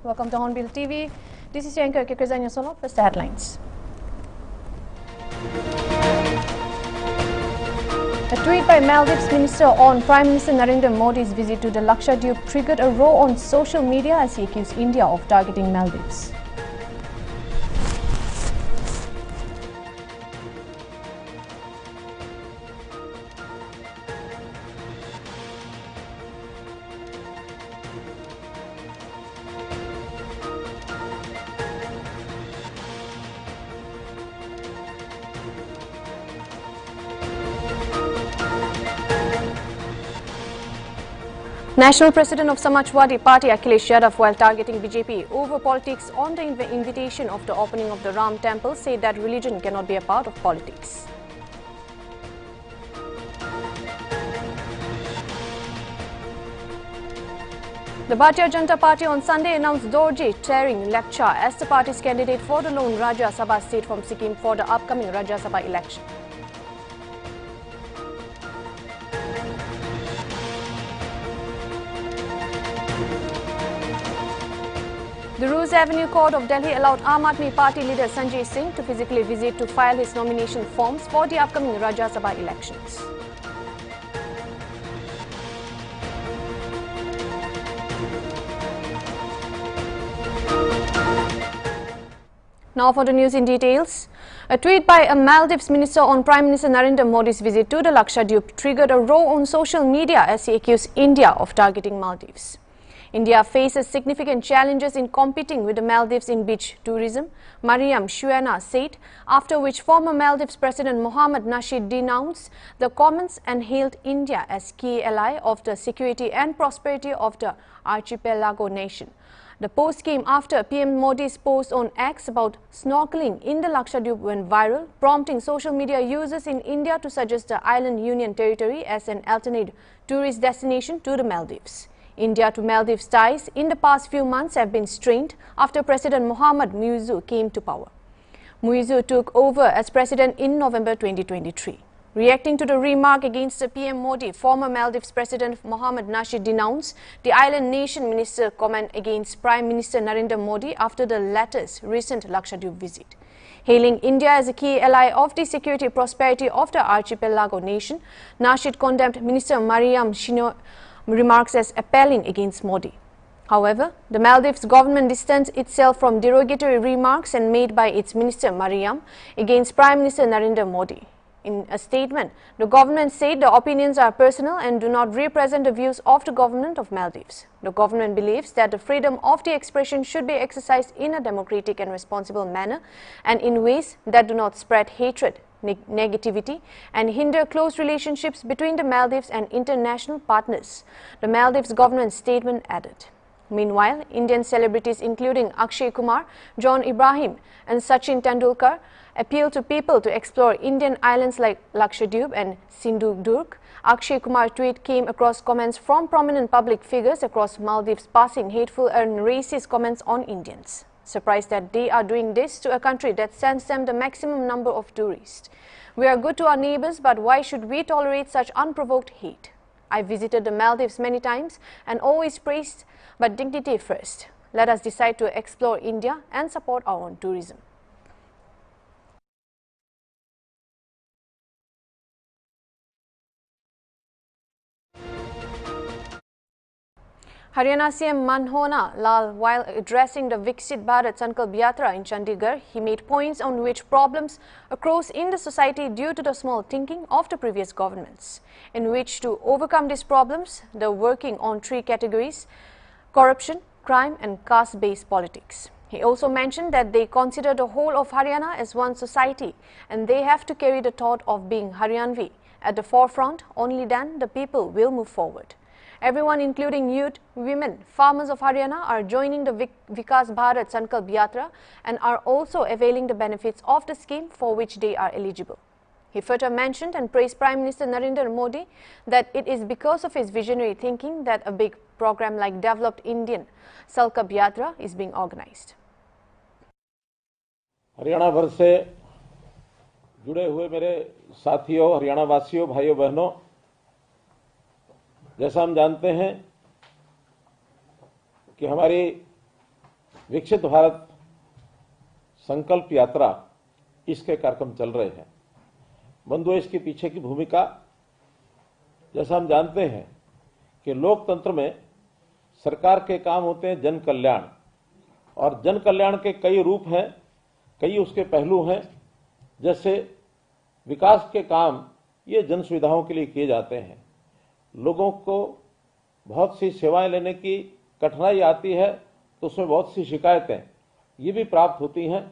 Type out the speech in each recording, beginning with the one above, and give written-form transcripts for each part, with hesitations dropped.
Welcome to Hornbilltv. This is your anchor Kikrizanya Solo. First, the headlines. A tweet by Maldives Minister on Prime Minister Narendra Modi's visit to the Lakshadweep triggered a row on social media as he accused India of targeting Maldives. National President of Samajwadi Party Akhilesh Yadav, while targeting BJP over politics on the invitation of the opening of the Ram Temple, said that religion cannot be a part of politics. The Bharatiya Janata Party on Sunday announced Dorje Tering Lepcha as the party's candidate for the lone Rajya Sabha seat from Sikkim for the upcoming Rajya Sabha election. The Roos Avenue Court of Delhi allowed Aam Aadmi Party leader Sanjay Singh to physically visit to file his nomination forms for the upcoming Rajya Sabha elections. Now for the news in details. A tweet by a Maldives minister on Prime Minister Narendra Modi's visit to the Lakshadweep triggered a row on social media as he accused India of targeting Maldives. India faces significant challenges in competing with the Maldives in beach tourism, Mariam Shuena said, after which former Maldives President Mohammad Nasheed denounced the comments and hailed India as key ally of the security and prosperity of the archipelago nation. The post came after PM Modi's post on X about snorkeling in the Lakshadweep went viral, prompting social media users in India to suggest the island union territory as an alternate tourist destination to the Maldives. India to Maldives ties in the past few months have been strained after President Mohammad Muizzu came to power. Muizzu took over as president in November 2023. Reacting to the remark against the PM Modi, former Maldives President Mohammad Nasheed denounced the island nation minister comment against Prime Minister Narendra Modi after the latter's recent Lakshadweep visit. Hailing India as a key ally of the security prosperity of the archipelago nation, Nasheed condemned Minister Mariam Shuena's remarks as appalling against Modi. However, the Maldives government distanced itself from derogatory remarks and made by its minister Mariam against Prime Minister Narendra Modi. In a statement, the government said the opinions are personal and do not represent the views of the government of Maldives. The government believes that the freedom of the expression should be exercised in a democratic and responsible manner and in ways that do not spread hatred, negativity and hinder close relationships between the Maldives and international partners, the Maldives government statement added. Meanwhile, Indian celebrities including Akshay Kumar, John Ibrahim and Sachin Tendulkar appealed to people to explore Indian islands like Lakshadweep and Sindhudurg. Akshay Kumar's tweet came across comments from prominent public figures across Maldives passing hateful and racist comments on Indians. Surprised that they are doing this to a country that sends them the maximum number of tourists. We are good to our neighbors, but why should we tolerate such unprovoked hate? I visited the Maldives many times and always praised, but dignity first. Let us decide to explore India and support our own tourism. Haryana CM Manohar Lal, while addressing the Viksit Bharat Sankalp Yatra in Chandigarh, he made points on which problems arose in the society due to the small thinking of the previous governments, in which to overcome these problems, they are working on three categories: corruption, crime and caste-based politics. He also mentioned that they consider the whole of Haryana as one society and they have to carry the thought of being Haryanvi at the forefront. Only then the people will move forward. Everyone, including youth, women, farmers of Haryana, are joining the Vikas Bharat Sankalp Yatra and are also availing the benefits of the scheme for which they are eligible. He further mentioned and praised Prime Minister Narendra Modi that it is because of his visionary thinking that a big program like Developed Indian Sankalp Yatra is being organized. Haryana भर से जुड़े हुए मेरे साथियों, हरियाणा वासियों, भाइयों बहनों, जैसा हम जानते हैं कि हमारी विकसित भारत संकल्प यात्रा इसके कार्यक्रम चल रहे हैं। बंधुओं, इसके पीछे की भूमिका, जैसा हम जानते हैं कि लोकतंत्र में सरकार के काम होते हैं जन कल्याण, और जन कल्याण के कई रूप हैं, कई उसके पहलू हैं। जैसे विकास के काम ये जन सुविधाओं के लिए किए जाते हैं। लोगों को बहुत सी सेवाएं लेने की कठिनाई आती है तो उसमें बहुत सी शिकायतें ये भी प्राप्त होती हैं।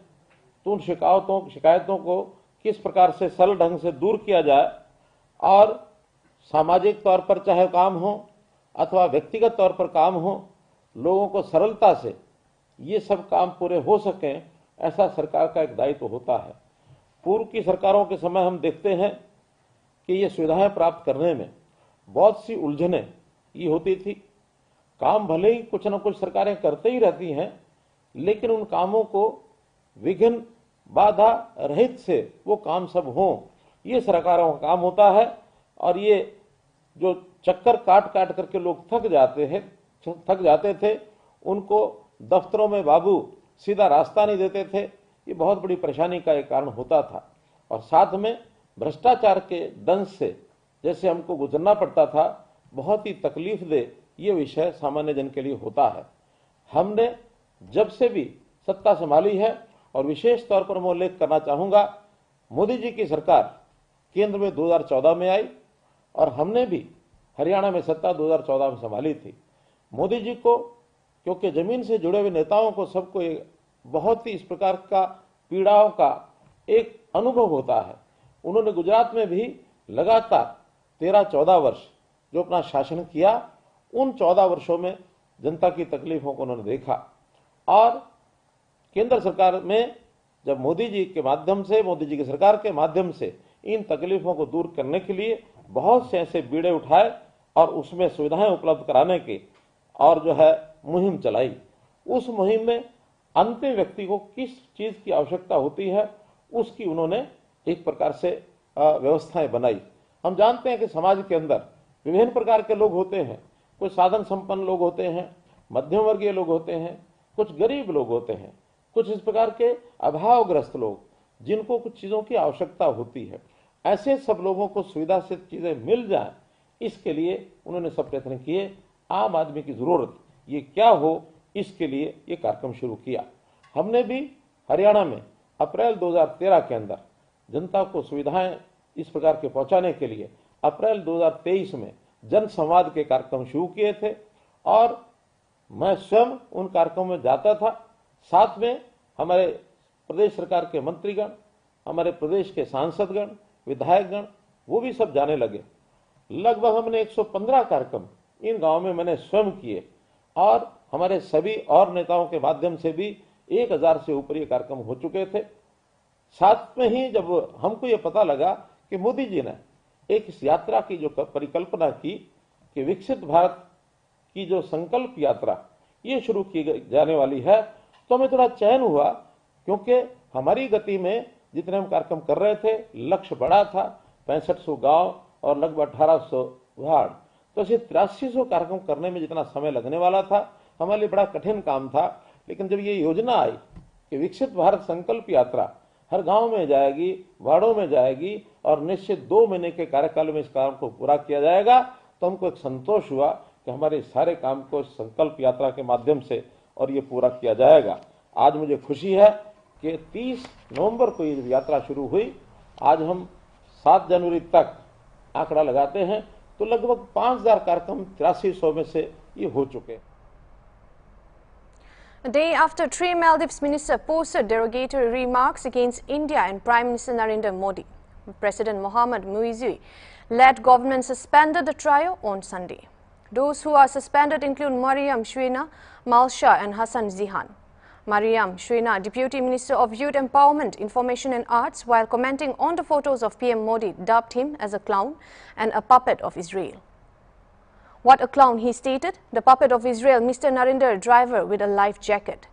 तो उन शिकायतों को किस प्रकार से सरल ढंग से दूर किया जाए और सामाजिक तौर पर चाहे काम हो अथवा व्यक्तिगत तौर पर काम हो, लोगों को सरलता से ये सब काम पूरे हो सकें, ऐसा सरकार का एक दायित्व होता है। पूर्व की सरकारों के समय हम देखते हैं कि ये सुविधाएं प्राप्त करने में बहुत सी उलझनें ये होती थी। काम भले ही कुछ न कुछ सरकारें करते ही रहती हैं, लेकिन उन कामों को विघ्न बाधा रहित से वो काम सब हों, ये सरकारों का काम होता है। और ये जो चक्कर काट काट करके लोग थक जाते थे, उनको दफ्तरों में बाबू सीधा रास्ता नहीं देते थे, ये बहुत बड़ी परेशानी का एक कारण होता था। और साथ में भ्रष्टाचार के दंश से जैसे हमको गुजरना पड़ता था, बहुत ही तकलीफ दे ये विषय सामान्य जन के लिए होता है। हमने जब से भी सत्ता संभाली है, और विशेष तौर पर मैं उल्लेख करना चाहूंगा, मोदी जी की सरकार केंद्र में 2014 में आई और हमने भी हरियाणा में सत्ता 2014 में संभाली थी। मोदी जी को, क्योंकि जमीन से जुड़े हुए नेताओं को सबको बहुत ही इस प्रकार का पीड़ाओं का एक अनुभव होता है। उन्होंने गुजरात में भी लगातार 13-14 वर्ष जो अपना शासन किया, उन 14 वर्षों में जनता की तकलीफों को उन्होंने देखा। और केंद्र सरकार में जब मोदी जी की सरकार के माध्यम से इन तकलीफों को दूर करने के लिए बहुत से ऐसे बीड़े उठाए और उसमें सुविधाएं उपलब्ध कराने की और जो है मुहिम चलाई। उस मुहिम में अंतिम व्यक्ति को किस चीज की आवश्यकता होती है, उसकी उन्होंने एक प्रकार से व्यवस्थाएं बनाई। हम जानते हैं कि समाज के अंदर विभिन्न प्रकार के लोग होते हैं। कुछ साधन संपन्न लोग होते हैं, मध्यम वर्गीय लोग होते हैं, कुछ गरीब लोग होते हैं, कुछ इस प्रकार के अभावग्रस्त लोग जिनको कुछ चीजों की आवश्यकता होती है। ऐसे सब लोगों को सुविधा से चीजें मिल जाएं, इसके लिए उन्होंने सब प्रयत्न किए। आम आदमी की जरूरत ये क्या हो, इसके लिए ये कार्यक्रम शुरू किया। हमने भी हरियाणा में अप्रैल 2013 के अंदर जनता को सुविधाएं इस प्रकार के पहुंचाने के लिए अप्रैल 2023 में जन संवाद के कार्यक्रम शुरू किए थे, और मैं स्वयं उन कार्यक्रमों में जाता था। साथ में हमारे प्रदेश सरकार के मंत्रीगण, हमारे प्रदेश के सांसदगण, विधायकगण, वो भी सब जाने लगे। लगभग हमने 115 कार्यक्रम इन गांवों में मैंने स्वयं किए, और हमारे सभी और नेताओं के माध्यम से भी 1000 से ऊपर ये कार्यक्रम हो चुके थे। साथ में ही जब हमको ये पता लगा कि मोदी जी ने एक इस यात्रा की जो परिकल्पना की कि विकसित भारत की जो संकल्प यात्रा ये शुरू की जाने वाली है, तो हमें थोड़ा चैन हुआ, क्योंकि हमारी गति में जितने हम कार्यक्रम कर रहे थे, लक्ष्य बड़ा था, 6500 गांव और लगभग 1800 वार्ड। तो ऐसे 8300 कार्यक्रम करने में जितना समय लगने वाला था, हमारे लिए बड़ा कठिन काम था। लेकिन जब ये योजना आई कि विकसित भारत संकल्प यात्रा हर गांव में जाएगी, वार्डों में जाएगी, और निश्चित 2 महीने के कार्यकाल में इस काम को पूरा किया जाएगा, तो हमको एक संतोष हुआ कि हमारे सारे काम को संकल्प यात्रा के माध्यम से और ये पूरा किया जाएगा। आज मुझे खुशी है कि 30 नवंबर को ये यात्रा शुरू हुई। आज हम 7 जनवरी तक आंकड़ा लगाते हैं तो लगभग 5000 कार्यक्रम 8300 में से ये हो चुके। A day after three Maldives ministers posted derogatory remarks against India and Prime Minister Narendra Modi, President Mohammad Muizzi-led government suspended the trio on Sunday. Those who are suspended include Mariam Shwena Malsha and Hassan Zihan. Mariam Shwena, Deputy Minister of Youth Empowerment, Information and Arts, while commenting on the photos of PM Modi, dubbed him as a clown and a puppet of Israel. What a clown, he stated, the puppet of Israel, Mr. Narendra driver with a life jacket.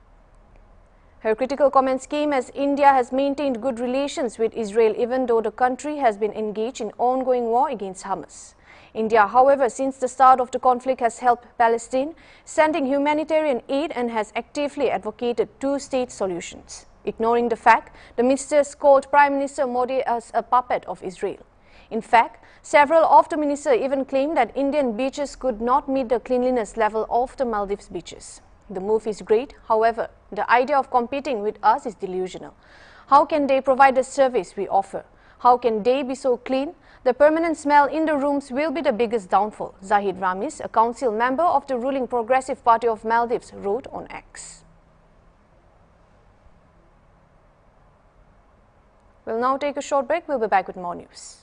Her critical comments came as India has maintained good relations with Israel even though the country has been engaged in ongoing war against Hamas. India, however, since the start of the conflict has helped Palestine, sending humanitarian aid and has actively advocated two-state solutions, ignoring the fact the ministers called Prime Minister Modi as a puppet of Israel. In fact, several of the ministers even claimed that Indian beaches could not meet the cleanliness level of the Maldives beaches. The move is great, however, the idea of competing with us is delusional. How can they provide the service we offer? How can they be so clean? The permanent smell in the rooms will be the biggest downfall, Zahid Ramis, a council member of the ruling Progressive Party of Maldives, wrote on X. We'll now take a short break. We'll be back with more news.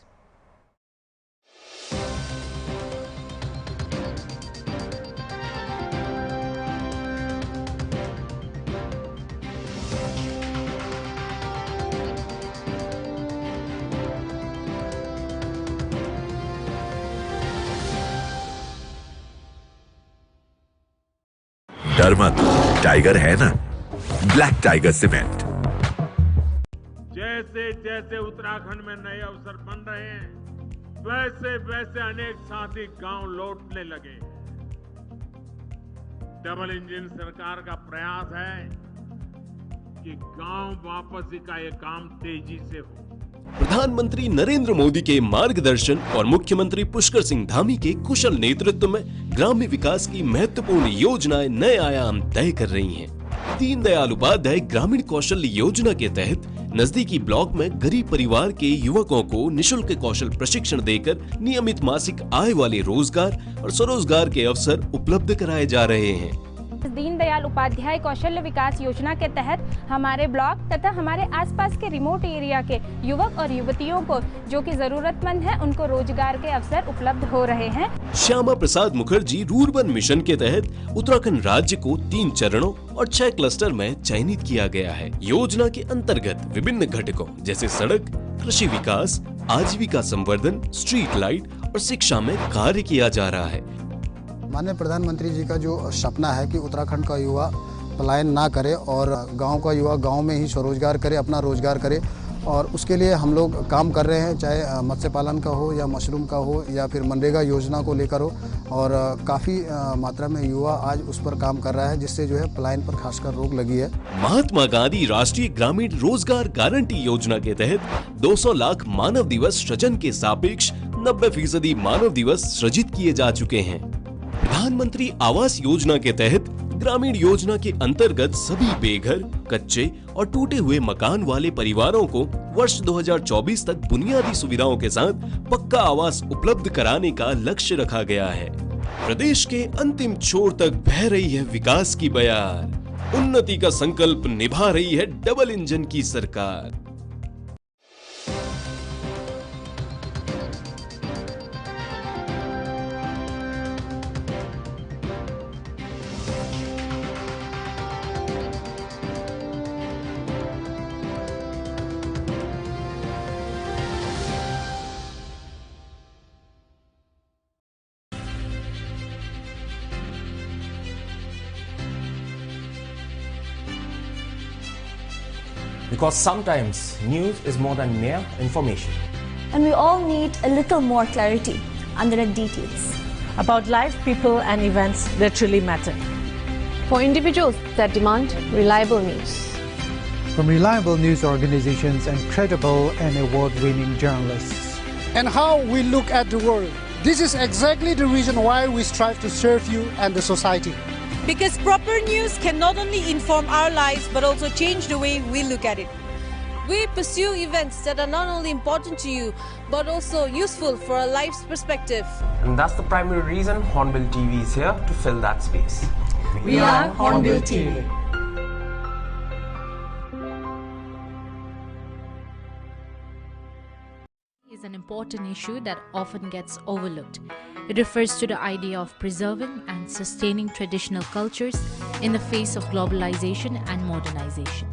डर मत, tiger है ना, black tiger cement. जैसे जैसे उत्तराखंड में नए अवसर बन रहे हैं, वैसे वैसे अनेक साथी गांव लौटने लगे हैं। डबल इंजन सरकार का प्रयास है कि गांव वापसी का ये काम तेजी से हो। प्रधानमंत्री नरेंद्र मोदी के मार्गदर्शन और मुख्यमंत्री पुष्कर सिंह धामी के कुशल नेतृत्व में ग्राम्य विकास की महत्वपूर्ण योजनाएं नए आयाम तय कर रही हैं। दीनदयाल उपाध्याय ग्रामीण कौशल योजना के तहत नजदीकी ब्लॉक में गरीब परिवार के युवकों को निशुल्क कौशल प्रशिक्षण देकर नियमित मासिक आय वाले रोजगार और स्वरोजगार के अवसर उपलब्ध कराए जा रहे हैं। दीनदयाल उपाध्याय कौशल्य विकास योजना के तहत हमारे ब्लॉक तथा हमारे आसपास के रिमोट एरिया के युवक और युवतियों को जो कि जरूरतमंद है उनको रोजगार के अवसर उपलब्ध हो रहे हैं। श्यामा प्रसाद मुखर्जी रूरबन मिशन के तहत उत्तराखंड राज्य को 3 चरणों और 6 क्लस्टर में चयनित किया गया है। योजना के अंतर्गत विभिन्न घटकों जैसे सड़क, कृषि विकास, आजीविका संवर्धन, स्ट्रीट लाइट और शिक्षा में कार्य किया जा रहा है। माननीय प्रधानमंत्री जी का जो सपना है कि उत्तराखंड का युवा पलायन ना करे और गांव का युवा गांव में ही स्वरोजगार करे, अपना रोजगार करे, और उसके लिए हम लोग काम कर रहे हैं, चाहे मत्स्य पालन का हो या मशरूम का हो या फिर मनरेगा योजना को लेकर हो, और काफ़ी मात्रा में युवा आज उस पर काम कर रहा है, जिससे जो है पलायन पर खासकर रोक लगी है। महात्मा गांधी राष्ट्रीय ग्रामीण रोजगार गारंटी योजना के तहत 200 लाख मानव दिवस सृजन के सापेक्ष 90% मानव दिवस सृजित किए जा चुके हैं। प्रधानमंत्री आवास योजना के तहत ग्रामीण योजना के अंतर्गत सभी बेघर, कच्चे और टूटे हुए मकान वाले परिवारों को वर्ष 2024 तक बुनियादी सुविधाओं के साथ पक्का आवास उपलब्ध कराने का लक्ष्य रखा गया है। प्रदेश के अंतिम छोर तक बह रही है विकास की बयार, उन्नति का संकल्प निभा रही है डबल इंजन की सरकार। Because sometimes news is more than mere information. And we all need a little more clarity under the details. About life, people and events that truly matter. For individuals that demand reliable news. From reliable news organizations and credible and award-winning journalists. And how we look at the world. This is exactly the reason why we strive to serve you and the society. Because proper news can not only inform our lives but also change the way we look at it. We pursue events that are not only important to you but also useful for a life's perspective. And that's the primary reason Hornbilltv is here to fill that space. We are Hornbilltv. Is an important issue that often gets overlooked. It refers to the idea of preserving and sustaining traditional cultures in the face of globalization and modernization.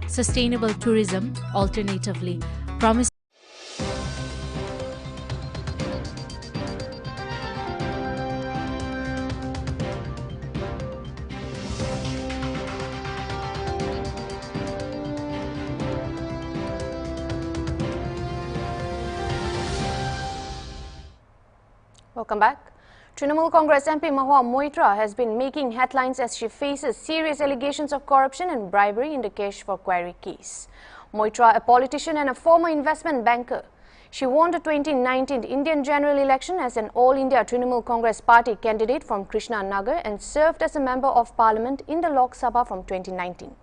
Sustainable tourism, alternatively, promises Welcome back. Trinamool Congress MP Mahua Moitra has been making headlines as she faces serious allegations of corruption and bribery in the cash for query case. Moitra, a politician and a former investment banker, she won the 2019 Indian general election as an All-India Trinamool Congress party candidate from Krishna Nagar and served as a member of parliament in the Lok Sabha from 2019.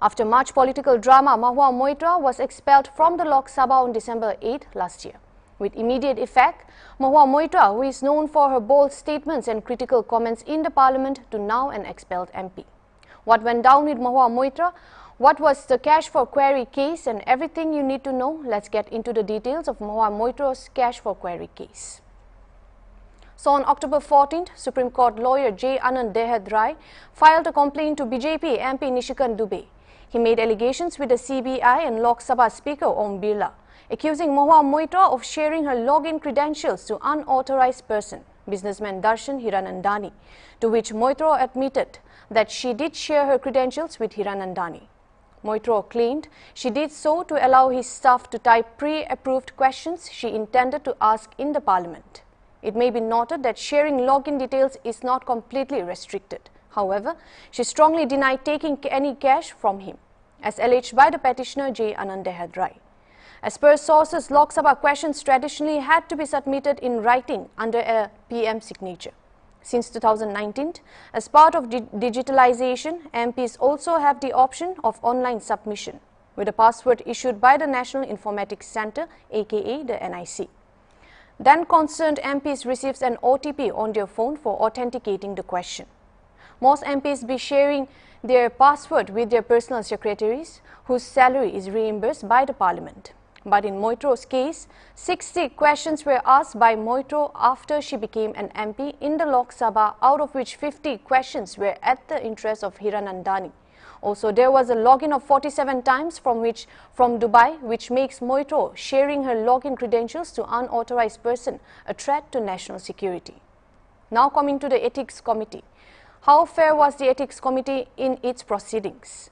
After much political drama, Mahua Moitra was expelled from the Lok Sabha on December 8 last year. With immediate effect, Mahua Moitra, who is known for her bold statements and critical comments in the parliament, to now an expelled MP. What went down with Mahua Moitra? What was the cash for query case and everything you need to know? Let's get into the details of Mahua Moitra's cash for query case. So on October 14th, Supreme Court lawyer J. Anand Dehad Rai filed a complaint to BJP MP Nishikant Dubey. He made allegations with the CBI and Lok Sabha Speaker Om Birla, accusing Mahua Moitra of sharing her login credentials to unauthorized person, businessman Darshan Hiranandani, to which Moitra admitted that she did share her credentials with Hiranandani. Moitra claimed she did so to allow his staff to type pre-approved questions she intended to ask in the parliament. It may be noted that sharing login details is not completely restricted. However, she strongly denied taking any cash from him, as alleged by the petitioner J. Anand Dehad Rai. As per sources, Lok Sabha questions traditionally had to be submitted in writing under a PM signature. Since 2019, as part of digitalization, MPs also have the option of online submission with a password issued by the National Informatics Centre, aka the NIC. Then concerned MPs receives an OTP on their phone for authenticating the question. Most MPs be sharing their password with their personal secretaries, whose salary is reimbursed by the Parliament. But in Moitra's case, 60 questions were asked by Moitra after she became an MP in the Lok Sabha, out of which 50 questions were at the interest of Hiranandani. Also, there was a login of 47 times from Dubai, which makes Moitra sharing her login credentials to unauthorized person a threat to national security. Now coming to the Ethics Committee. How fair was the Ethics Committee in its proceedings?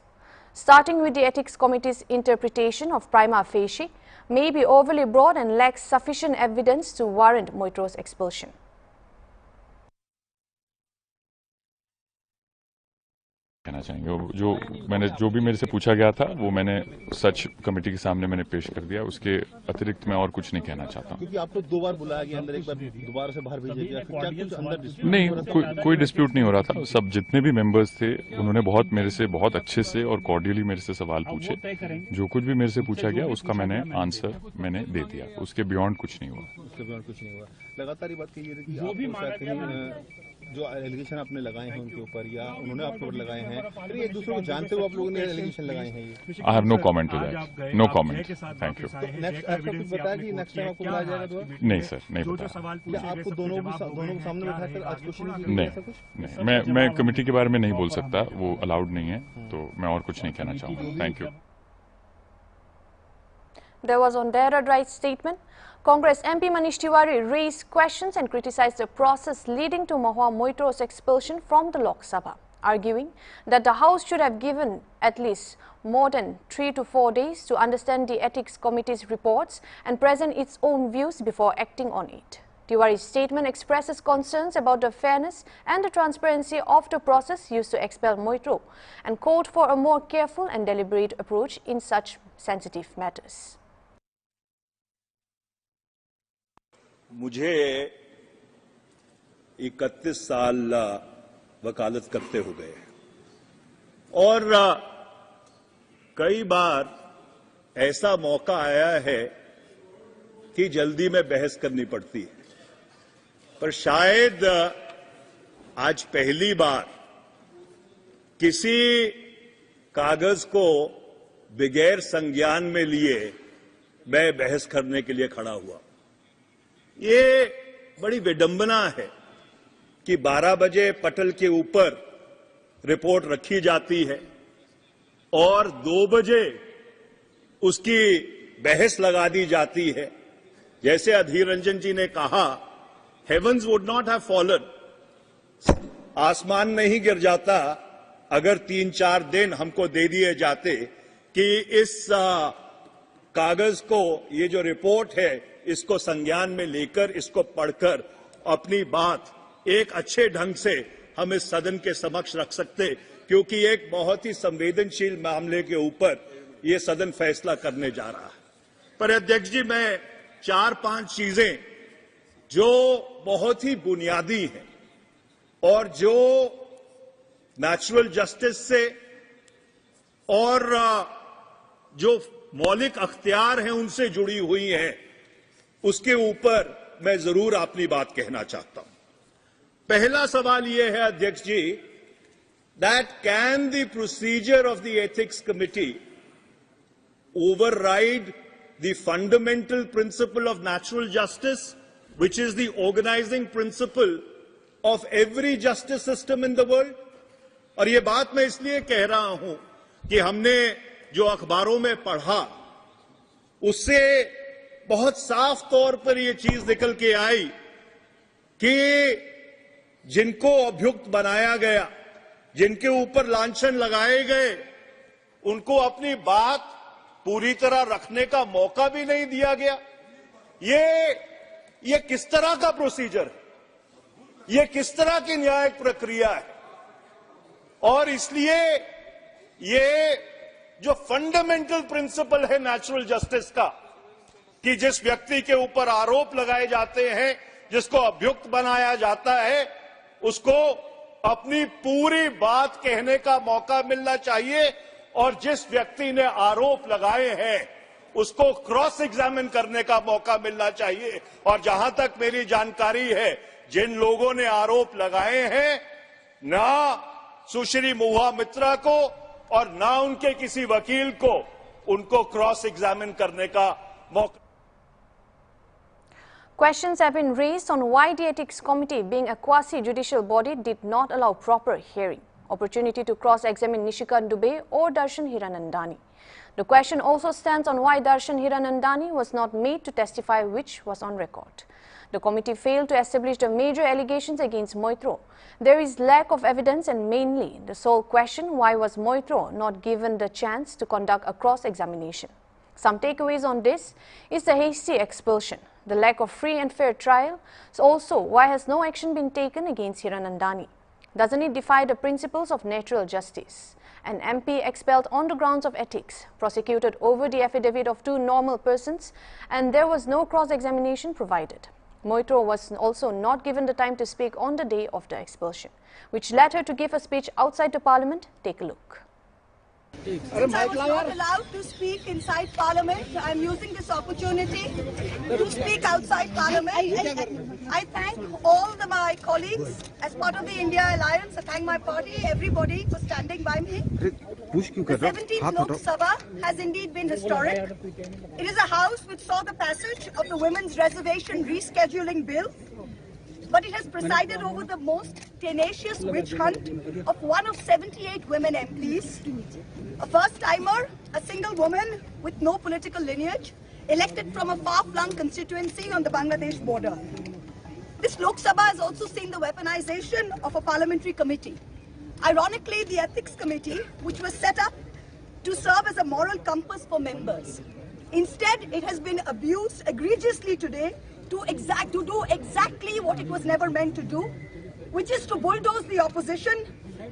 Starting with the Ethics Committee's interpretation of prima facie may be overly broad and lacks sufficient evidence to warrant Moitra's expulsion. कहना चाहेंगे जो भी मेरे से पूछा गया था वो मैंने सच कमेटी के सामने मैंने पेश कर दिया। उसके अतिरिक्त मैं और कुछ नहीं कहना चाहता हूँ। क्योंकि आपको 2 बार बुलाया गया, अंदर एक बार दोबारा से बाहर भेजा गया, क्या कुछ अंदर नहीं, कोई डिस्प्यूट नहीं हो रहा था। सब जितने भी मेंबर्स थे उन्होंने मेरे से बहुत अच्छे से और कॉर्डियली मेरे से सवाल पूछे। जो कुछ भी मेरे से पूछा गया उसका मैंने आंसर मैंने दे दिया। उसके बियॉन्ड कुछ नहीं हुआ। लगातार ये बात कही है जो एलिगेशन आपने लगाए हैं उनके ऊपर या उन्होंने आपके ऊपर लगाए हैं, एक दूसरे को जानते हुए आप लोगों ने एलिगेशन लगाए हैं ये। I have no comment to that, no comment, thank you. Next आपको कुछ बताया कि नेक्स्ट टाइम आपको बुलाया जाएगा दोबारा? नहीं सर, नहीं बताया। आपको दोनों को सामने बैठाकर आज क्वेश्चन नहीं, मैं कमेटी के बारे में नहीं बोल सकता, वो अलाउड नहीं है, तो मैं और कुछ नहीं कहना चाहूँगा। Thank you. There was on Dehad Rai's statement. Congress MP Manish Tiwari raised questions and criticized the process leading to Mahua Moitra's expulsion from the Lok Sabha, arguing that the House should have given at least more than 3 to 4 days to understand the Ethics Committee's reports and present its own views before acting on it. Tiwari's statement expresses concerns about the fairness and the transparency of the process used to expel Moitra and called for a more careful and deliberate approach in such sensitive matters. मुझे 31 साल वकालत करते हो गए और कई बार ऐसा मौका आया है कि जल्दी में बहस करनी पड़ती है, पर शायद आज पहली बार किसी कागज को बगैर संज्ञान में लिए मैं बहस करने के लिए खड़ा हुआ। ये बड़ी विडंबना है कि 12 बजे पटल के ऊपर रिपोर्ट रखी जाती है और 2 बजे उसकी बहस लगा दी जाती है। जैसे अधीर रंजन जी ने कहा, heavens would not have fallen, आसमान नहीं गिर जाता अगर 3-4 दिन हमको दे दिए जाते कि इस कागज को, ये जो रिपोर्ट है, इसको संज्ञान में लेकर इसको पढ़कर अपनी बात एक अच्छे ढंग से हम इस सदन के समक्ष रख सकते, क्योंकि एक बहुत ही संवेदनशील मामले के ऊपर ये सदन फैसला करने जा रहा है। पर अध्यक्ष जी, मैं 4-5 चीजें जो बहुत ही बुनियादी हैं और जो नेचुरल जस्टिस से और जो मौलिक अख्तियार हैं उनसे जुड़ी हुई हैं, उसके ऊपर मैं जरूर अपनी बात कहना चाहता हूं। पहला सवाल यह है अध्यक्ष जी, that can the procedure of the ethics committee override the fundamental principle of natural justice, which is the organizing principle of every justice system in the world? और ये बात मैं इसलिए कह रहा हूं कि हमने जो अखबारों में पढ़ा उससे बहुत साफ तौर पर यह चीज निकल के आई कि जिनको अभियुक्त बनाया गया, जिनके ऊपर लांछन लगाए गए, उनको अपनी बात पूरी तरह रखने का मौका भी नहीं दिया गया। ये किस तरह का प्रोसीजर है? ये किस तरह की न्यायिक प्रक्रिया है? और इसलिए ये जो फंडामेंटल प्रिंसिपल है नेचुरल जस्टिस का, कि जिस व्यक्ति के ऊपर आरोप लगाए जाते हैं, जिसको अभियुक्त बनाया जाता है, उसको अपनी पूरी बात कहने का मौका मिलना चाहिए, और जिस व्यक्ति ने आरोप लगाए हैं उसको क्रॉस एग्जामिन करने का मौका मिलना चाहिए। और जहां तक मेरी जानकारी है, जिन लोगों ने आरोप लगाए हैं, ना सुश्री महुआ मित्रा को और ना उनके किसी वकील को उनको क्रॉस एग्जामिन करने का मौका। Questions have been raised on why the Ethics Committee, being a quasi-judicial body, did not allow proper hearing, opportunity to cross-examine Nishikant Dubey or Darshan Hiranandani. The question also stands on why Darshan Hiranandani was not made to testify, which was on record. The committee failed to establish the major allegations against Moitro. There is lack of evidence, and mainly the sole question, why was Moitro not given the chance to conduct a cross-examination? Some takeaways on this is the hasty expulsion, the lack of free and fair trial. So also, why has no action been taken against Hiranandani? Doesn't it defy the principles of natural justice? An MP expelled on the grounds of ethics, prosecuted over the affidavit of 2 normal persons, and there was no cross-examination provided. Moitro was also not given the time to speak on the day of the expulsion, which led her to give a speech outside the parliament. Take a look. Since I was not allowed to speak inside Parliament, I am using this opportunity to speak outside Parliament. I thank all my colleagues as part of the India Alliance. I thank my party, everybody for standing by me. The 17th Lok Sabha has indeed been historic. It is a house which saw the passage of the Women's Reservation Rescheduling Bill, but it has presided over the most tenacious witch hunt of one of 78 women MPs, a first-timer, a single woman with no political lineage, elected from a far-flung constituency on the Bangladesh border. This Lok Sabha has also seen the weaponization of a parliamentary committee. Ironically, the Ethics Committee, which was set up to serve as a moral compass for members. Instead, it has been abused egregiously today to do exactly what it was never meant to do, which is to bulldoze the opposition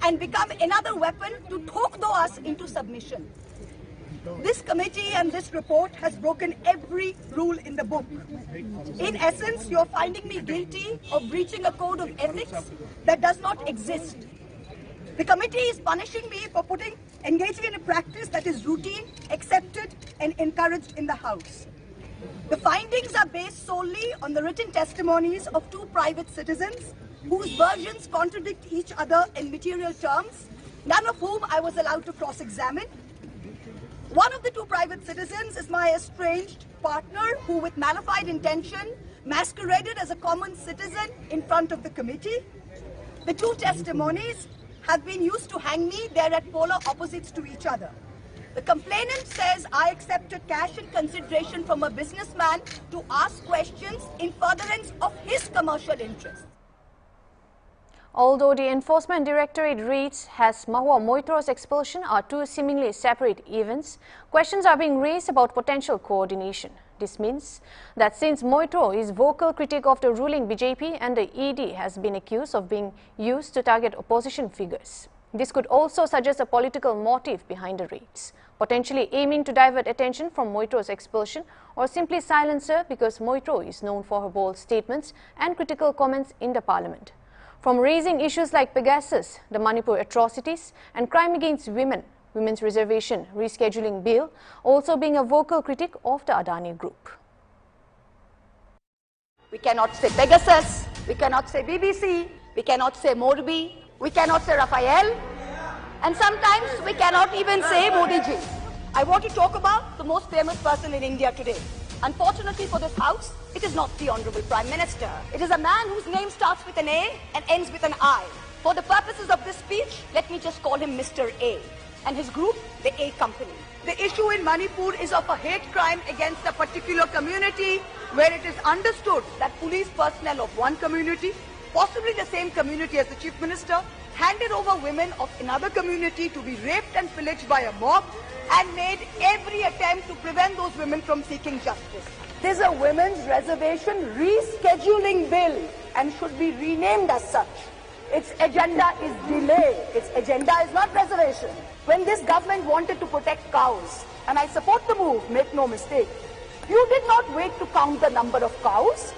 and become another weapon to tokdo us into submission. This committee and this report has broken every rule in the book. In essence, you're finding me guilty of breaching a code of ethics that does not exist. The committee is punishing me for engaging in a practice that is routine, accepted, and encouraged in the House. The findings are based solely on the written testimonies of 2 private citizens whose versions contradict each other in material terms, none of whom I was allowed to cross-examine. One of the 2 private citizens is my estranged partner who, with malified intention, masqueraded as a common citizen in front of the committee. The 2 testimonies have been used to hang me. They're at polar opposites to each other. The complainant says I accepted cash in consideration from a businessman to ask questions in furtherance of his commercial interests. Although the Enforcement Directorate reads has Mahua Moitro's expulsion are 2 seemingly separate events, questions are being raised about potential coordination. This means that since Moitro is vocal critic of the ruling BJP and the ED has been accused of being used to target opposition figures. This could also suggest a political motive behind the raids, potentially aiming to divert attention from Moitro's expulsion or simply silence her because Moitro is known for her bold statements and critical comments in the parliament. From raising issues like Pegasus, the Manipur atrocities and crime against women, Women's Reservation Rescheduling Bill, also being a vocal critic of the Adani Group. We cannot say Pegasus, we cannot say BBC, we cannot say Morbi, we cannot say Raphael, and sometimes we cannot even say Modi ji. I want to talk about the most famous person in India today. Unfortunately for this House, it is not the Honourable Prime Minister. It is a man whose name starts with an A and ends with an I. For the purposes of this speech, let me just call him Mr. A. And his group, the A Company. The issue in Manipur is of a hate crime against a particular community where it is understood that police personnel of one community, possibly the same community as the Chief Minister, handed over women of another community to be raped and pillaged by a mob and made every attempt to prevent those women from seeking justice. This is a Women's Reservation Rescheduling Bill and should be renamed as such. Its agenda is delay. Its agenda is not reservation. When this government wanted to protect cows, and I support the move, make no mistake, you did not wait to count the number of cows.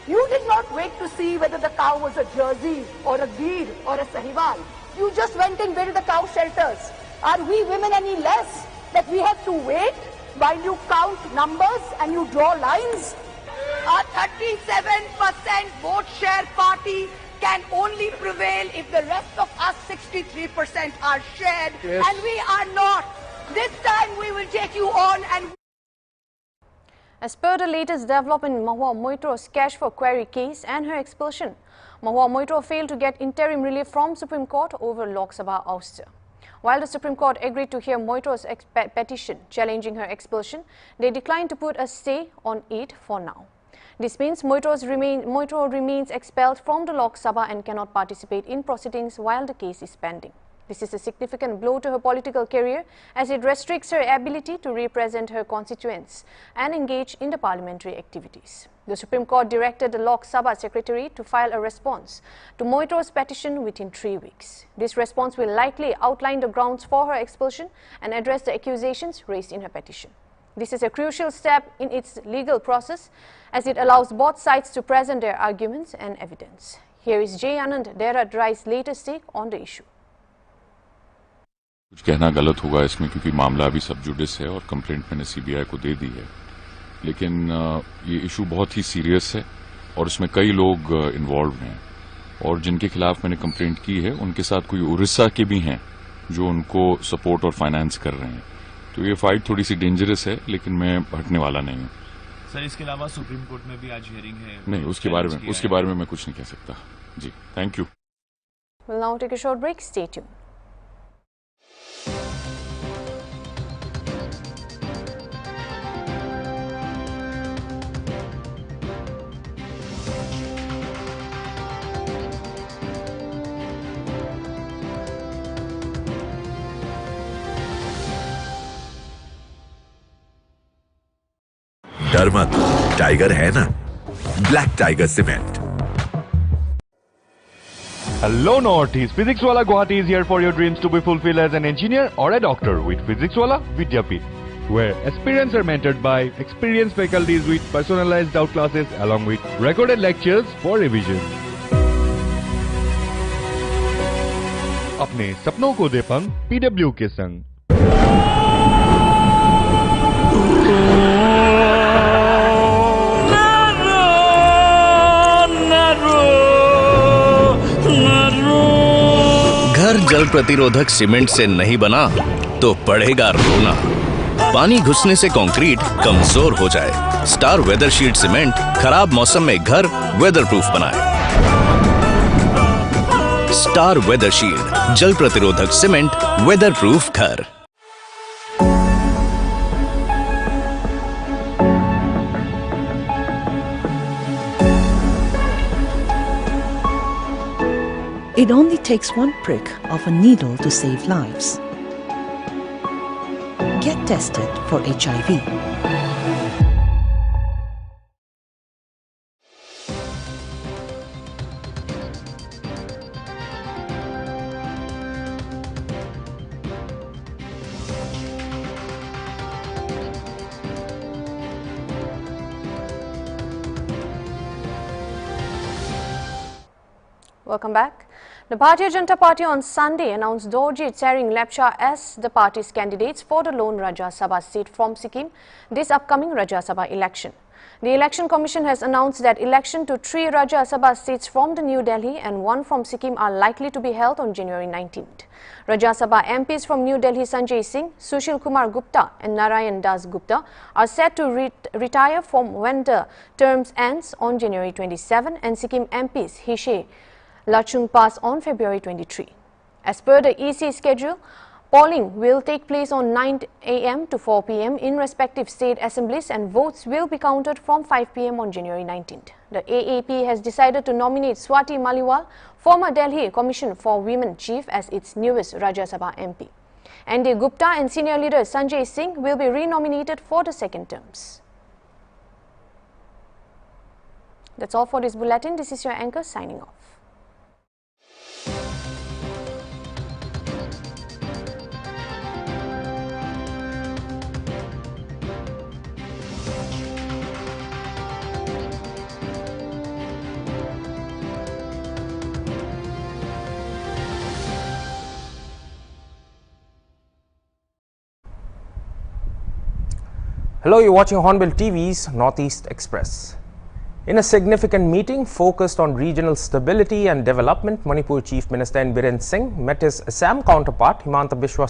You did not wait to see whether the cow was a Jersey or a Gir or a Sahiwal. You just went and built the cow shelters. Are we women any less that we have to wait while you count numbers and you draw lines? Our 37% vote share party can only prevail if the rest of us 63% are shared, and we are not. This time we will take you on and... As per the latest development in Mahua Moitro's cash for query case and her expulsion, Mahua Moitro failed to get interim relief from Supreme Court over Lok Sabha ouster. While the Supreme Court agreed to hear Moitro's petition challenging her expulsion, they declined to put a stay on it for now. This means Moitro remains expelled from the Lok Sabha and cannot participate in proceedings while the case is pending. This is a significant blow to her political career as it restricts her ability to represent her constituents and engage in the parliamentary activities. The Supreme Court directed the Lok Sabha Secretary to file a response to Moitro's petition within 3 weeks. This response will likely outline the grounds for her expulsion and address the accusations raised in her petition. This is a crucial step in its legal process as it allows both sides to present their arguments and evidence. Here is J. Anand Deradai's latest take on the issue. कुछ कहना गलत होगा इसमें क्योंकि मामला अभी सब जुडिस है और कंप्लेंट मैंने सीबीआई को दे दी है, लेकिन ये इशू बहुत ही सीरियस है और इसमें कई लोग इन्वॉल्व हैं और जिनके खिलाफ मैंने कंप्लेंट की है उनके साथ कोई उड़ीसा के भी हैं जो उनको सपोर्ट और फाइनेंस कर रहे हैं। तो ये फाइट थोड़ी सी डेंजरस है, लेकिन मैं हटने वाला नहीं हूँ। सर, इसके अलावा सुप्रीम कोर्ट में भी आज हियरिंग है। नहीं, उसके बारे में मैं कुछ नहीं कह सकता। जी, thank you. We'll now take a short break. Stay tuned. डर मत, टाइगर है ना, black tiger cement. Hello Northeast, Physics Wala Guwahati is here for your dreams to be fulfilled as an engineer or a doctor with Physics Wala Vidyapit, where aspirants are mentored by experienced faculties with personalized doubt classes along with recorded lectures for revision. अपने सपनों को दे पंख PW के संग। घर जल प्रतिरोधक cement से नहीं बना तो पड़ेगा रोना। पानी घुसने से कंक्रीट कमजोर हो जाए। स्टार वेदर शील्ड सीमेंट खराब मौसम में घर वेदर प्रूफ बनाए। स्टार वेदर शील्ड जल प्रतिरोधक सीमेंट, वेदर प्रूफ घर। It only takes one prick of a needle to save lives. Get tested for HIV. Welcome back. The Bharatiya Janata Party on Sunday announced Dorjit Tsering Lepcha as the party's candidates for the lone Rajya Sabha seat from Sikkim this upcoming Rajya Sabha election. The Election Commission has announced that election to 3 Rajya Sabha seats from the New Delhi and 1 from Sikkim are likely to be held on January 19th. Rajya Sabha MPs from New Delhi Sanjay Singh, Sushil Kumar Gupta and Narayan Das Gupta are set to retire from when the terms ends on January 27 and Sikkim MPs Hishe Lachung pass on February 23. As per the EC schedule, polling will take place on 9 a.m. to 4 p.m. in respective state assemblies and votes will be counted from 5 p.m. on January 19th. The AAP has decided to nominate Swati Maliwal, former Delhi Commission for Women Chief, as its newest Rajya Sabha MP. ND Gupta and senior leader Sanjay Singh will be renominated for the second terms. That's all for this bulletin. This is your anchor signing off. Hello, you're watching Hornbill TV's Northeast Express. In a significant meeting focused on regional stability and development, Manipur Chief Minister N. Biren Singh met his Assam counterpart Himanta Biswa